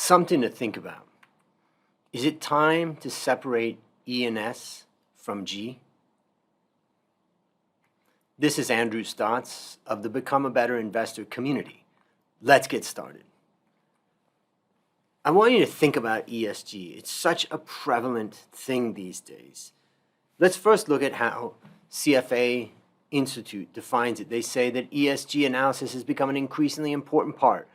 Something to think about. Is it time to separate E and S from G? This is Andrew Stotz of the Become a Better Investor community. Let's get started. I want you to think about ESG. It's such a prevalent thing these days. Let's first look at how CFA Institute defines it. They say that ESG analysis has become an increasingly important part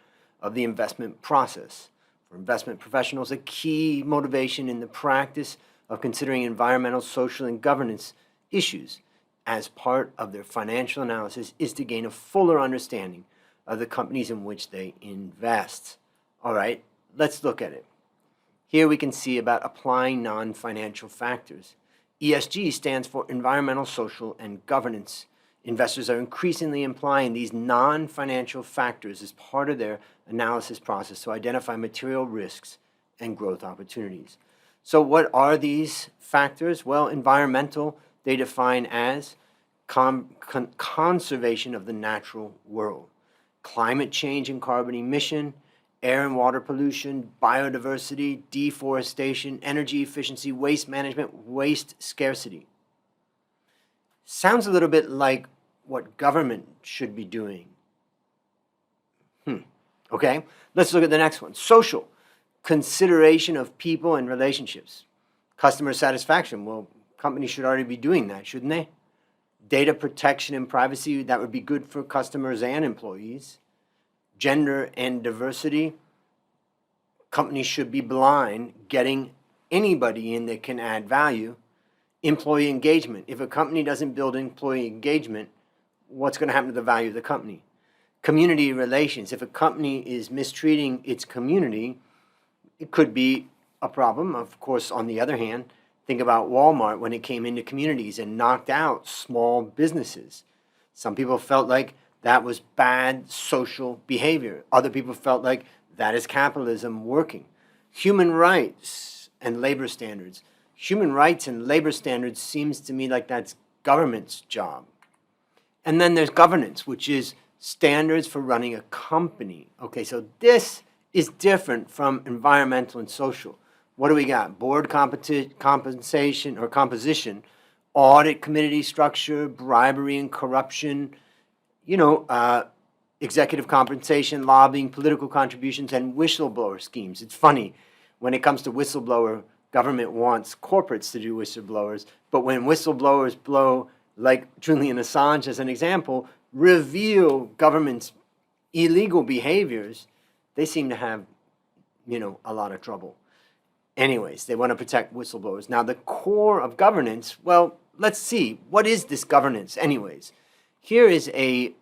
of the investment process. For investment professionals, a key motivation in the practice of considering environmental, social, and governance issues as part of their financial analysis is to gain a fuller understanding of the companies in which they invest. All right, let's look at it. Here we can see about applying non-financial factors. ESG stands for environmental, social, and governance. Investors are increasingly implying these non-financial factors as part of their analysis process to identify material risks and growth opportunities. So what are these factors? Well, environmental, they define as conservation of the natural world, climate change and carbon emission, air and water pollution, biodiversity, deforestation, energy efficiency, waste management, waste scarcity. Sounds a little bit like what government should be doing. Okay, let's look at the next one. Social, consideration of people and relationships. Customer satisfaction, well, companies should already be doing that, shouldn't they? Data protection and privacy, that would be good for customers and employees. Gender and diversity, companies should be blind getting anybody in that can add value. Employee engagement, if a company doesn't build employee engagement, what's going to happen to the value of the company? Community relations, if a company is mistreating its community, it could be a problem. Of course, on the other hand, think about Walmart when it came into communities and knocked out small businesses. Some people felt like that was bad social behavior. Other people felt like that is capitalism working. Human rights and labor standards. Human rights and labor standards seems to me like that's government's job. And then there's governance, which is standards for running a company. Okay, so this is different from environmental and social. What do we got? Board compensation or composition, audit committee structure, bribery and corruption, executive compensation, lobbying, political contributions, and whistleblower schemes. It's funny, when it comes to whistleblower, government wants corporates to do whistleblowers, but when whistleblowers blow, like Julian Assange as an example, reveal government's illegal behaviors, they seem to have, a lot of trouble. Anyways, they want to protect whistleblowers. Now, the core of governance, well, let's see. What is this governance anyways? Here is a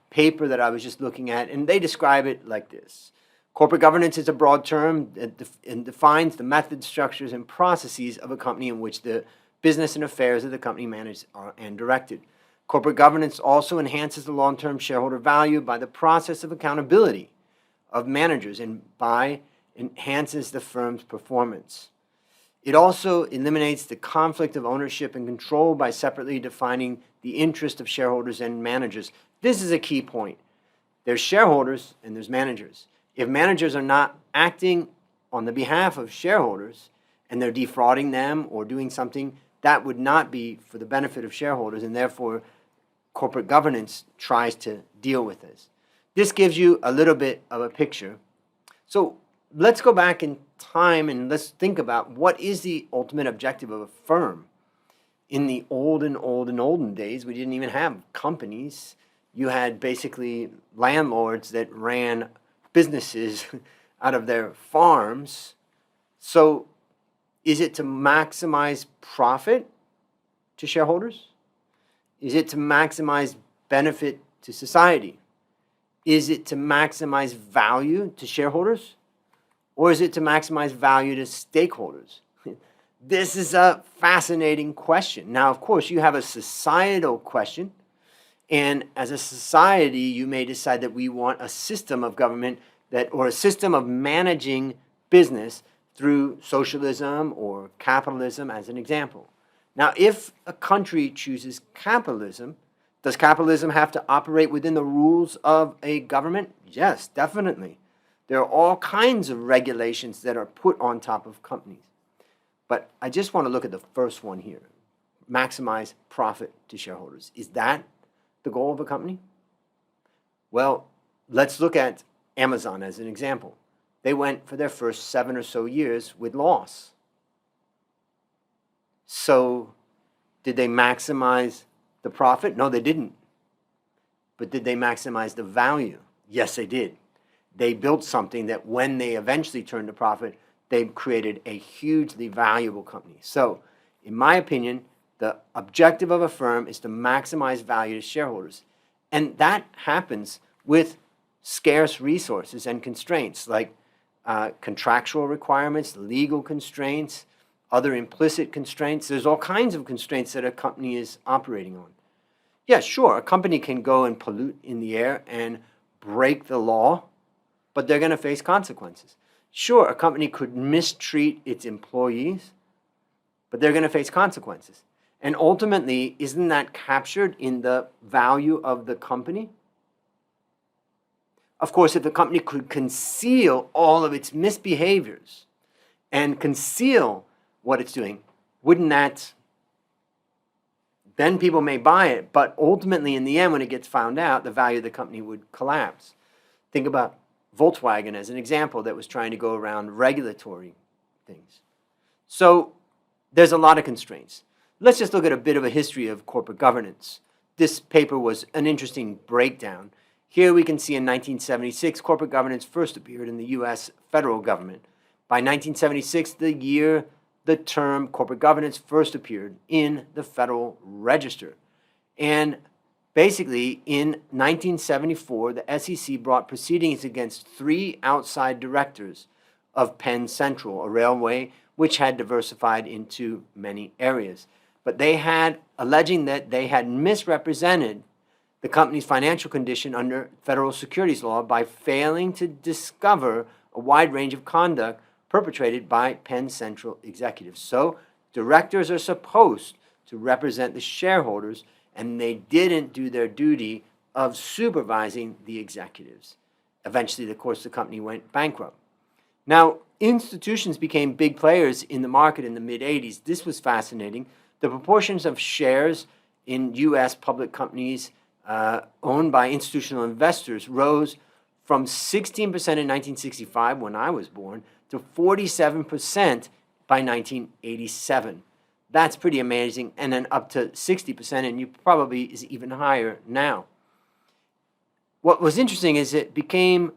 paper that I was just looking at, and they describe it like this. Corporate governance is a broad term that defines the methods, structures, and processes of a company in which the business and affairs of the company managed and directed. Corporate governance also enhances the long-term shareholder value by the process of accountability of managers and by enhances the firm's performance. It also eliminates the conflict of ownership and control by separately defining the interest of shareholders and managers. This is a key point. There's shareholders and there's managers. If managers are not acting on the behalf of shareholders and they're defrauding them or doing something, that would not be for the benefit of shareholders, and therefore corporate governance tries to deal with this. This gives you a little bit of a picture. So let's go back in time and let's think about what is the ultimate objective of a firm. In the olden days, we didn't even have companies. You had basically landlords that ran businesses out of their farms. So is it to maximize profit to shareholders? Is it to maximize benefit to society? Is it to maximize value to shareholders? Or is it to maximize value to stakeholders? This is a fascinating question. Now, of course, you have a societal question. And as a society, you may decide that we want a system of government or a system of managing business through socialism or capitalism as an example. Now, if a country chooses capitalism, does capitalism have to operate within the rules of a government? Yes, definitely. There are all kinds of regulations that are put on top of companies. But I just want to look at the first one here. Maximize profit to shareholders. Is that the goal of a company? Well, let's look at Amazon as an example. They went for their first 7 or so years with loss. So did they maximize the profit? No, they didn't. But did they maximize the value? Yes, they did. They built something that when they eventually turned to profit, they created a hugely valuable company. So, in my opinion, the objective of a firm is to maximize value to shareholders. And that happens with scarce resources and constraints like contractual requirements, legal constraints, other implicit constraints. There's all kinds of constraints that a company is operating on. Yeah, sure, a company can go and pollute in the air and break the law, but they're going to face consequences. Sure, a company could mistreat its employees, but they're going to face consequences. And ultimately, isn't that captured in the value of the company? Of course, if the company could conceal all of its misbehaviors and conceal what it's doing, wouldn't that, then people may buy it, but ultimately in the end when it gets found out, the value of the company would collapse. Think about Volkswagen as an example that was trying to go around regulatory things. So there's a lot of constraints. Let's just look at a bit of a history of corporate governance. This paper was an interesting breakdown. Here we can see in 1976, corporate governance first appeared in the U.S. federal government. By 1976, the year the term corporate governance first appeared in the Federal Register. And basically, in 1974, the SEC brought proceedings against 3 outside directors of Penn Central, a railway which had diversified into many areas. But they had, alleging that they had misrepresented the company's financial condition under federal securities law by failing to discover a wide range of conduct perpetrated by Penn Central executives. So directors are supposed to represent the shareholders, and they didn't do their duty of supervising the executives. Eventually, of course, the company went bankrupt. Now, institutions became big players in the market in the mid-'80s. This was fascinating. The proportions of shares in U.S. public companies owned by institutional investors rose from 16% in 1965, when I was born, to 47% by 1987. That's pretty amazing, and then up to 60%, and you probably is even higher now. What was interesting is it became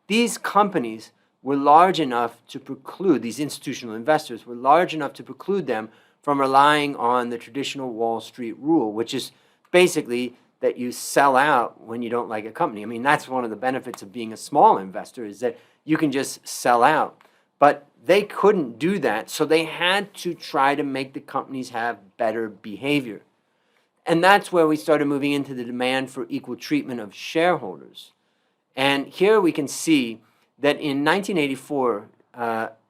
these companies were large enough to preclude, these institutional investors were large enough to preclude them from relying on the traditional Wall Street rule, which is basically that you sell out when you don't like a company. I mean, that's one of the benefits of being a small investor, is that you can just sell out. But they couldn't do that, so they had to try to make the companies have better behavior. And that's where we started moving into the demand for equal treatment of shareholders. And here we can see that in 1984,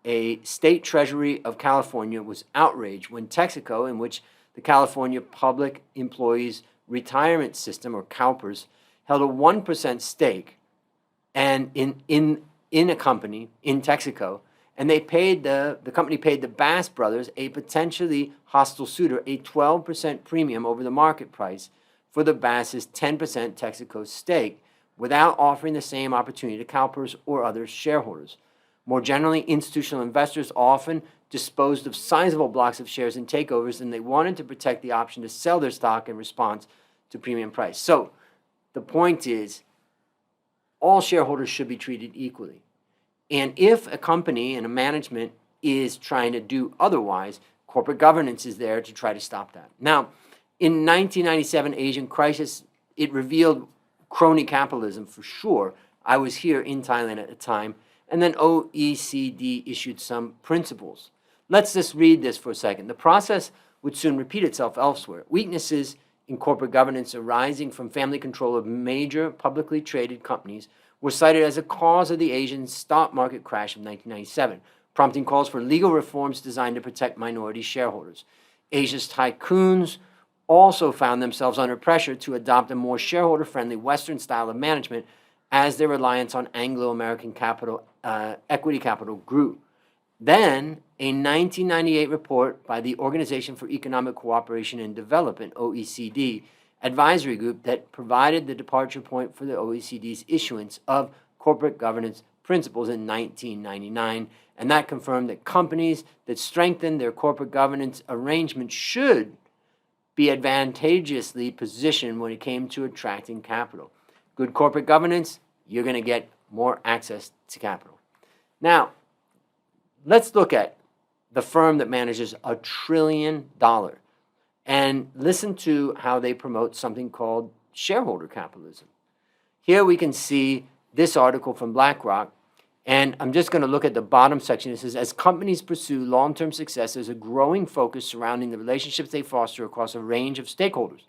a state treasury of California was outraged when Texaco, in which the California Public Employees Retirement System, or CalPERS, held a 1% stake and in a company, in Texaco, and they paid the company paid the Bass brothers, a potentially hostile suitor, a 12% premium over the market price for the Bass's 10% Texaco stake, without offering the same opportunity to CalPERS or other shareholders. More generally, institutional investors often disposed of sizable blocks of shares in takeovers, and they wanted to protect the option to sell their stock in response to premium price. So the point is, all shareholders should be treated equally. And if a company and a management is trying to do otherwise, corporate governance is there to try to stop that. Now, in 1997 Asian crisis, it revealed crony capitalism for sure. I was here in Thailand at the time. And then OECD issued some principles. Let's just read this for a second. The process would soon repeat itself elsewhere. Weaknesses in corporate governance arising from family control of major publicly traded companies were cited as a cause of the Asian stock market crash of 1997, prompting calls for legal reforms designed to protect minority shareholders. Asia's tycoons also found themselves under pressure to adopt a more shareholder-friendly Western style of management as their reliance on Anglo-American equity capital grew. Then, a 1998 report by the Organization for Economic Cooperation and Development, OECD, advisory group that provided the departure point for the OECD's issuance of corporate governance principles in 1999, and that confirmed that companies that strengthen their corporate governance arrangements should be advantageously positioned when it came to attracting capital. Good corporate governance, you're going to get more access to capital. Now, let's look at the firm that manages $1 trillion and listen to how they promote something called shareholder capitalism. Here we can see this article from BlackRock, and I'm just going to look at the bottom section. It says, as companies pursue long-term success, there's a growing focus surrounding the relationships they foster across a range of stakeholders.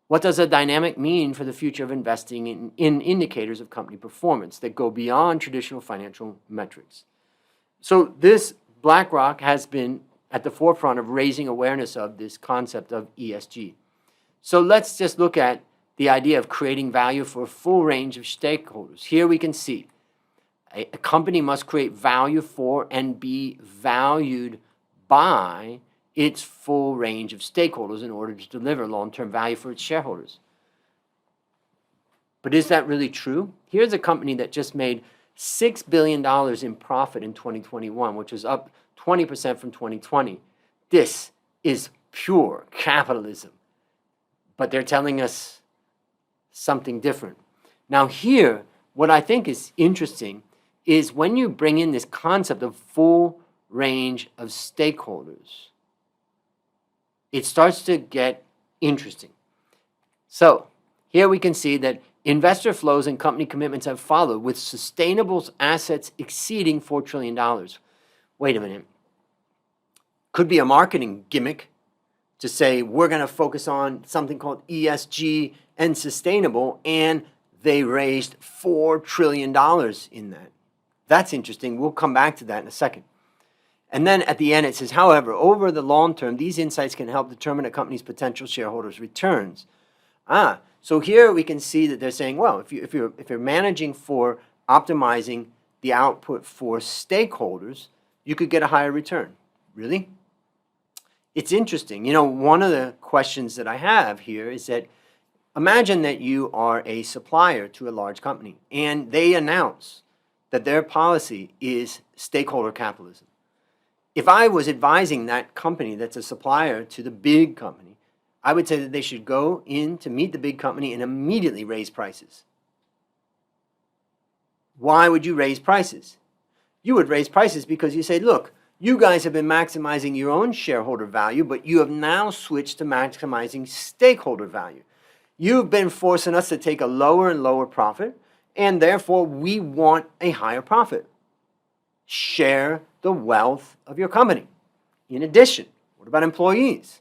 What does a dynamic mean for the future of investing in indicators of company performance that go beyond traditional financial metrics? So this BlackRock has been at the forefront of raising awareness of this concept of ESG. So let's just look at the idea of creating value for a full range of stakeholders. Here we can see a company must create value for and be valued by its full range of stakeholders in order to deliver long-term value for its shareholders. But is that really true? Here's a company that just made $6 billion in profit in 2021, which was up 20% from 2020. This is pure capitalism. But they're telling us something different. Now here, what I think is interesting is when you bring in this concept of full range of stakeholders, it starts to get interesting. So here we can see that investor flows and company commitments have followed, with sustainable assets exceeding $4 trillion. Wait a minute. Could be a marketing gimmick to say we're going to focus on something called ESG and sustainable, and they raised $4 trillion in that. That's interesting. We'll come back to that in a second. And then at the end it says, however, over the long term, these insights can help determine a company's potential shareholders' returns. So here we can see that they're saying, well, if you're managing for optimizing the output for stakeholders, you could get a higher return. Really? It's interesting. You know, one of the questions that I have here is that imagine that you are a supplier to a large company and they announce that their policy is stakeholder capitalism. If I was advising that company that's a supplier to the big company, I would say that they should go in to meet the big company and immediately raise prices. Why would you raise prices? You would raise prices because you say, look, you guys have been maximizing your own shareholder value, but you have now switched to maximizing stakeholder value. You've been forcing us to take a lower and lower profit, and therefore we want a higher profit. Share the wealth of your company. In addition, what about employees?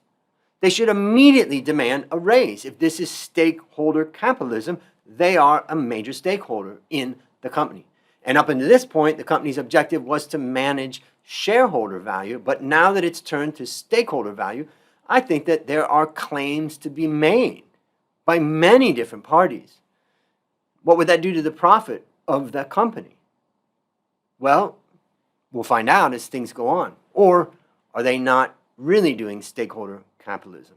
They should immediately demand a raise. If this is stakeholder capitalism, they are a major stakeholder in the company. And up until this point, the company's objective was to manage shareholder value, but now that it's turned to stakeholder value, I think that there are claims to be made by many different parties. What would that do to the profit of the company? Well, we'll find out as things go on. Or are they not really doing stakeholder capitalism?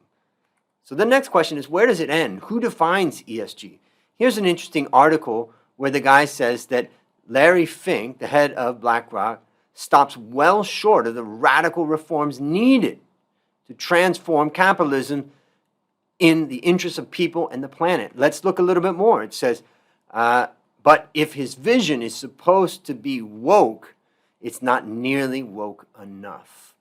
So the next question is, where does it end? Who defines ESG? Here's an interesting article where the guy says that Larry Fink, the head of BlackRock, stops well short of the radical reforms needed to transform capitalism in the interests of people and the planet. Let's look a little bit more. It says, but if his vision is supposed to be woke, it's not nearly woke enough.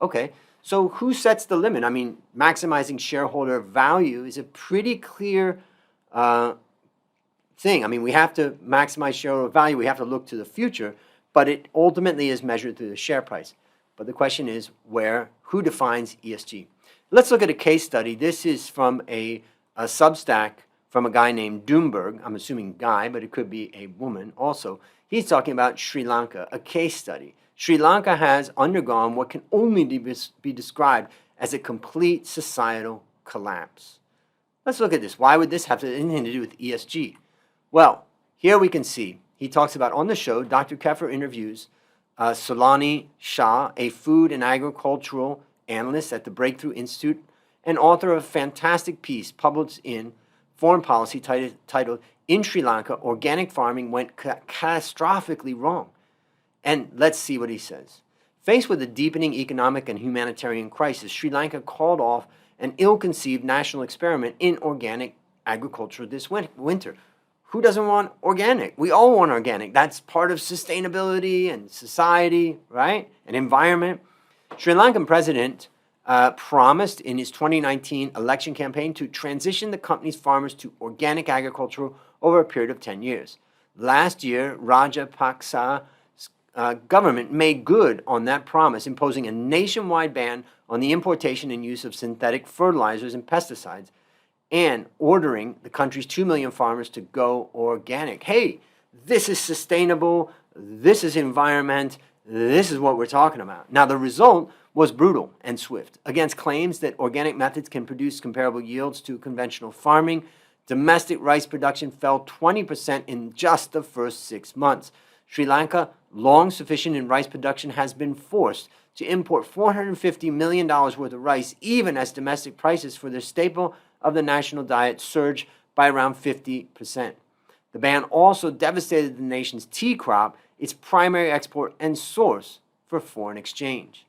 Okay, so who sets the limit? I mean, maximizing shareholder value is a pretty clear thing. I mean, we have to maximize shareholder value. We have to look to the future, but it ultimately is measured through the share price. But the question is, who defines ESG? Let's look at a case study. This is from a Substack from a guy named Doomberg. I'm assuming guy, but it could be a woman also. He's talking about Sri Lanka, a case study. Sri Lanka has undergone what can only be described as a complete societal collapse. Let's look at this. Why would this have anything to do with ESG? Well, Here we can see, he talks about, on the show, Dr. Keffer interviews Solani Shah, a food and agricultural analyst at the Breakthrough Institute and author of a fantastic piece published in Foreign Policy titled, "In Sri Lanka, Organic Farming Went Catastrophically Wrong." And let's see what he says. Faced with a deepening economic and humanitarian crisis, Sri Lanka called off an ill-conceived national experiment in organic agriculture this winter. Who doesn't want organic? We all want organic. That's part of sustainability and society, right? And environment. Sri Lankan president promised in his 2019 election campaign to transition the country's farmers to organic agriculture over a period of 10 years. Last year, Rajapaksa's government made good on that promise, imposing a nationwide ban on the importation and use of synthetic fertilizers and pesticides, and ordering the country's 2 million farmers to go organic. Hey, this is sustainable, this is environment, this is what we're talking about. Now, the result was brutal and swift. Against claims that organic methods can produce comparable yields to conventional farming, domestic rice production fell 20% in just the first 6 months. Sri Lanka, long sufficient in rice production, has been forced to import $450 million worth of rice, even as domestic prices for their staple of the national diet surged by around 50%. The ban also devastated the nation's tea crop, its primary export and source for foreign exchange.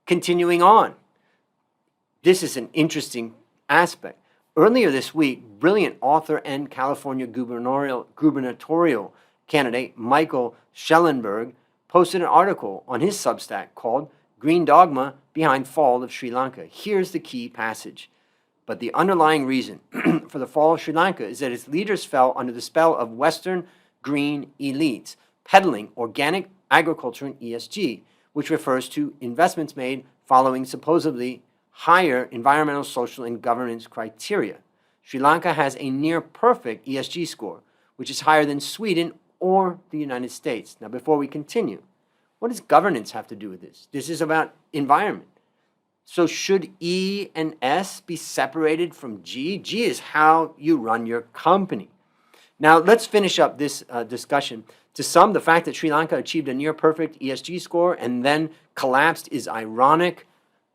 Continuing on, this is an interesting aspect. Earlier this week, brilliant author and California gubernatorial candidate Michael Schellenberg posted an article on his Substack called "Green Dogma Behind Fall of Sri Lanka." Here's the key passage. But the underlying reason for the fall of Sri Lanka is that its leaders fell under the spell of Western green elites, peddling organic agriculture and ESG, which refers to investments made following supposedly higher environmental, social, and governance criteria. Sri Lanka has a near-perfect ESG score, which is higher than Sweden or the United States. Now, before we continue, what does governance have to do with this? This is about environment. So should E and S be separated from G? G is how you run your company. Now, let's finish up this discussion. To some, the fact that Sri Lanka achieved a near-perfect ESG score and then collapsed is ironic,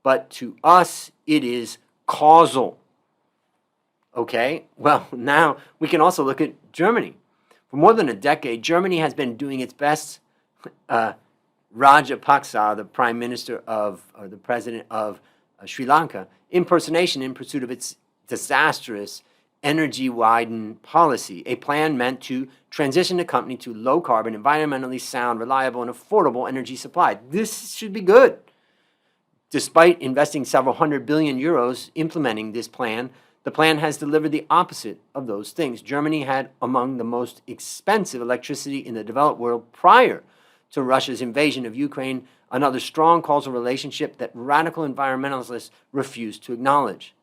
but to us, it is causal. Okay? Well, now we can also look at Germany. For more than a decade, Germany has been doing its best. Rajapaksa, the prime minister or the president of Sri Lanka, impersonation in pursuit of its disastrous energy-widen policy, a plan meant to transition the company to low-carbon, environmentally sound, reliable, and affordable energy supply. This should be good. Despite investing several hundred billion euros implementing this plan, the plan has delivered the opposite of those things. Germany had among the most expensive electricity in the developed world prior to Russia's invasion of Ukraine, another strong causal relationship that radical environmentalists refuse to acknowledge.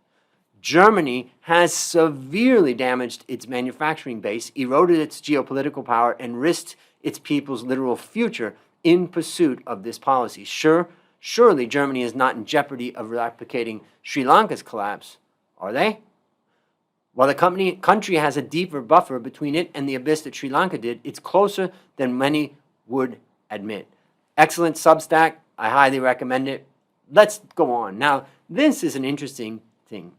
Germany has severely damaged its manufacturing base, eroded its geopolitical power, and risked its people's literal future in pursuit of this policy. Surely Germany is not in jeopardy of replicating Sri Lanka's collapse, are they? While the country has a deeper buffer between it and the abyss that Sri Lanka did, it's closer than many would admit. Excellent Substack. I highly recommend it. Let's go on. Now, this is an interesting thing.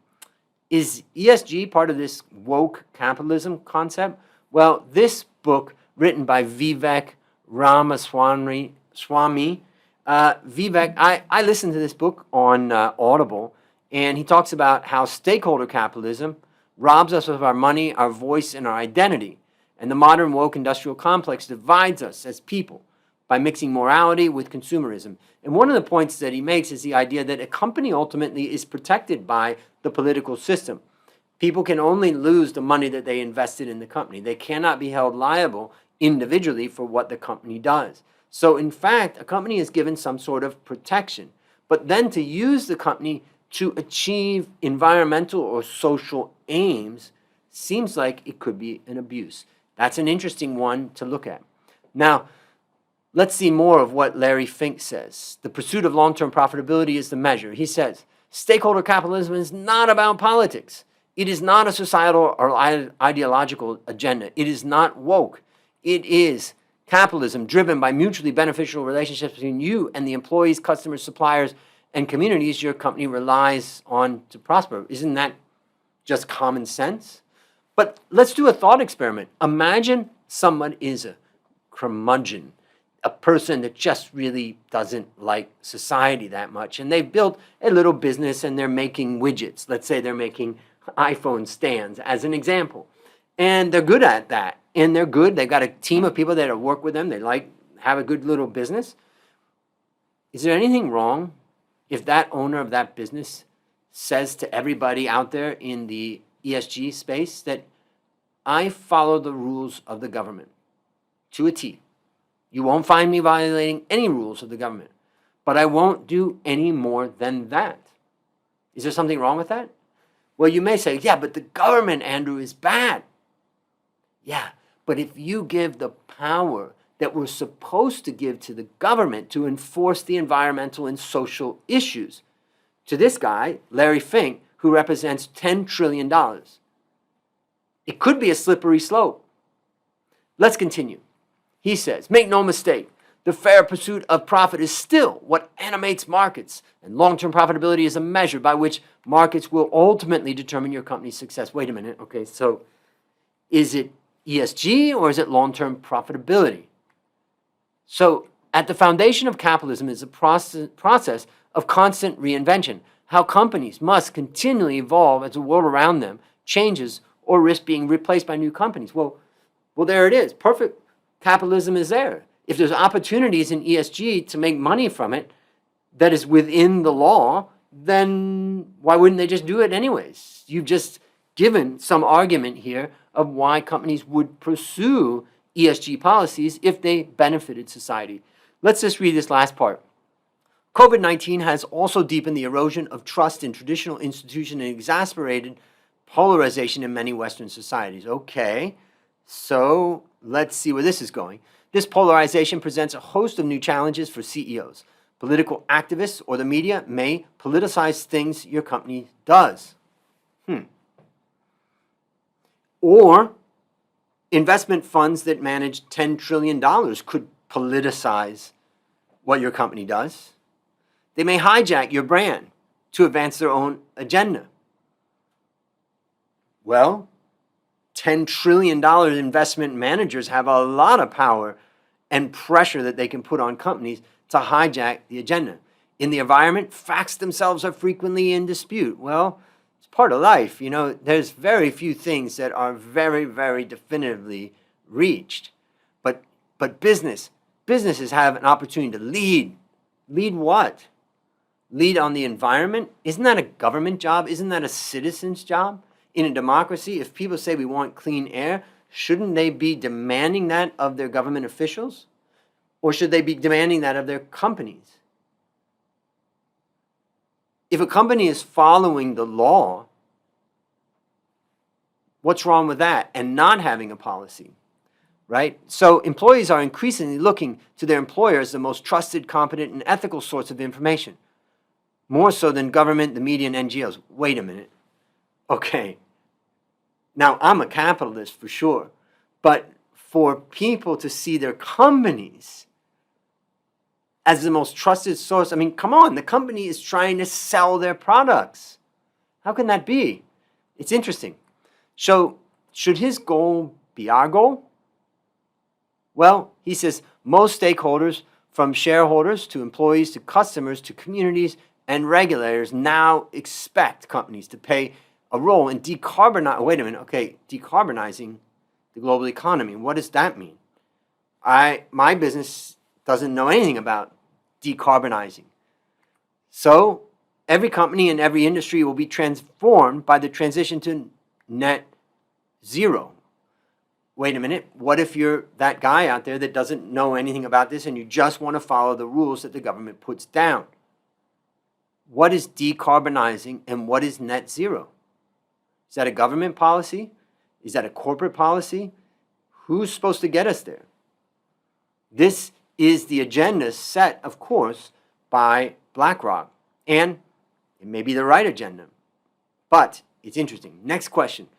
Is ESG part of this woke capitalism concept? Well, this book, written by Vivek Ramaswamy, Vivek, I listened to this book on Audible, and he talks about how stakeholder capitalism robs us of our money, our voice, and our identity. And the modern woke industrial complex divides us as people by mixing morality with consumerism. And one of the points that he makes is the idea that a company ultimately is protected by the political system. People can only lose the money that they invested in the company. They cannot be held liable individually for what the company does. So in fact, a company is given some sort of protection. But then to use the company to achieve environmental or social aims seems like it could be an abuse. That's an interesting one to look at. Now, let's see more of what Larry Fink says. The pursuit of long-term profitability is the measure. He says, stakeholder capitalism is not about politics. It is not a societal or ideological agenda. It is not woke. It is capitalism driven by mutually beneficial relationships between you and the employees, customers, suppliers, and communities your company relies on to prosper. Isn't that just common sense? But let's do a thought experiment. Imagine someone is a curmudgeon, a person that just really doesn't like society that much, and they've built a little business and they're making widgets. Let's say they're making iPhone stands as an example. And they're good at that. And they're good. They've got a team of people that work with them. They have a good little business. Is there anything wrong if that owner of that business says to everybody out there in the ESG space that I follow the rules of the government to a T? You won't find me violating any rules of the government, but I won't do any more than that. Is there something wrong with that? Well, you may say, yeah, but the government, Andrew, is bad. Yeah, but if you give the power that we're supposed to give to the government to enforce the environmental and social issues to this guy, Larry Fink, who represents $10 trillion, it could be a slippery slope. Let's continue. He says, make no mistake, the fair pursuit of profit is still what animates markets, and long-term profitability is a measure by which markets will ultimately determine your company's success. Wait a minute, okay, so is it ESG or is it long-term profitability? So at the foundation of capitalism is a process of constant reinvention, how companies must continually evolve as the world around them changes or risk being replaced by new companies. Well, there it is. Perfect capitalism is there. If there's opportunities in ESG to make money from it that is within the law, then why wouldn't they just do it anyways? You've just given some argument here of why companies would pursue ESG policies if they benefited society. Let's just read this last part. COVID-19 has also deepened the erosion of trust in traditional institutions and exacerbated polarization in many Western societies. Okay, so let's see where this is going. This polarization presents a host of new challenges for CEOs. Political activists or the media may politicize things your company does. Or investment funds that manage $10 trillion could politicize what your company does. They may hijack your brand to advance their own agenda. Well, $10 trillion investment managers have a lot of power and pressure that they can put on companies to hijack the agenda. In the environment, facts themselves are frequently in dispute. Well, it's part of life. You know, there's very few things that are very, very definitively reached. But businesses have an opportunity to lead. Lead what? Lead on the environment? Isn't that a government job? Isn't that a citizen's job? In a democracy, if people say we want clean air, shouldn't they be demanding that of their government officials? Or should they be demanding that of their companies? If a company is following the law, what's wrong with that? And not having a policy, right? So employees are increasingly looking to their employer as the most trusted, competent, and ethical source of information, more so than government, the media, and NGOs. Wait a minute. Okay, now I'm a capitalist for sure, but for people to see their companies as the most trusted source, I mean, come on, the company is trying to sell their products. How can that be? It's interesting. So, should his goal be our goal? Well, he says most stakeholders, from shareholders to employees to customers to communities and regulators, now expect companies to play a role in decarbonizing the global economy. What does that mean? My business doesn't know anything about decarbonizing. So every company and every industry will be transformed by the transition to net zero. Wait a minute, what if you're that guy out there that doesn't know anything about this and you just want to follow the rules that the government puts down? What is decarbonizing and what is net zero? Is that a government policy? Is that a corporate policy? Who's supposed to get us there? This is the agenda set, of course, by BlackRock. And it may be the right agenda. But it's interesting. Next question.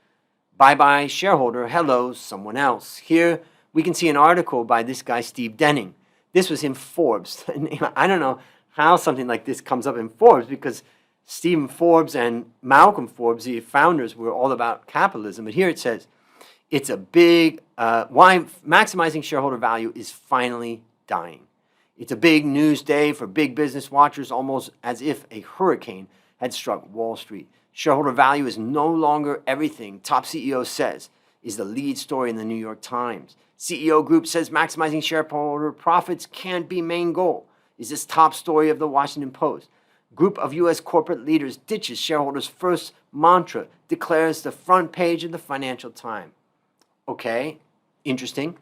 Bye-bye, shareholder. Hello, someone else. Here we can see an article by this guy, Steve Denning. This was in Forbes. I don't know how something like this comes up in Forbes, because Stephen Forbes and Malcolm Forbes, the founders, were all about capitalism. But here it says, it's a big, why maximizing shareholder value is finally dying. It's a big news day for big business watchers, almost as if a hurricane had struck Wall Street. Shareholder value is no longer everything, top CEO says, is the lead story in the New York Times. CEO Group says maximizing shareholder profits can't be main goal, is this top story of the Washington Post. Group of U.S. corporate leaders ditches shareholders' first mantra, declares the front page of the Financial Times. Okay, interesting.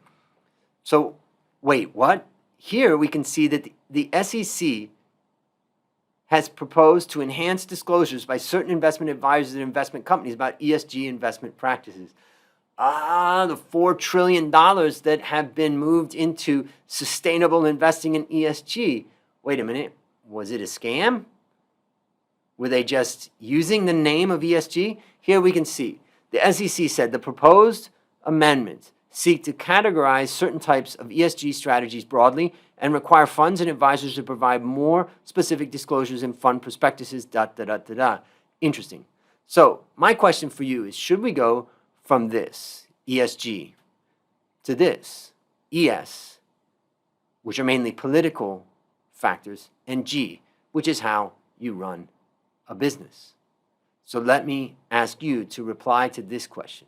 So, wait, what? Here we can see that the SEC has proposed to enhance disclosures by certain investment advisors and investment companies about ESG investment practices. The $4 trillion that have been moved into sustainable investing in ESG. Wait a minute, was it a scam? Were they just using the name of ESG? Here we can see the SEC said the proposed amendments seek to categorize certain types of ESG strategies broadly and require funds and advisors to provide more specific disclosures in fund prospectuses, Interesting. So my question for you is, should we go from this, ESG, to this, ES, which are mainly political factors, and G, which is how you run a business? So let me ask you to reply to this question.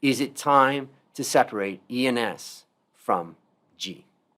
Is it time to separate E and S from G?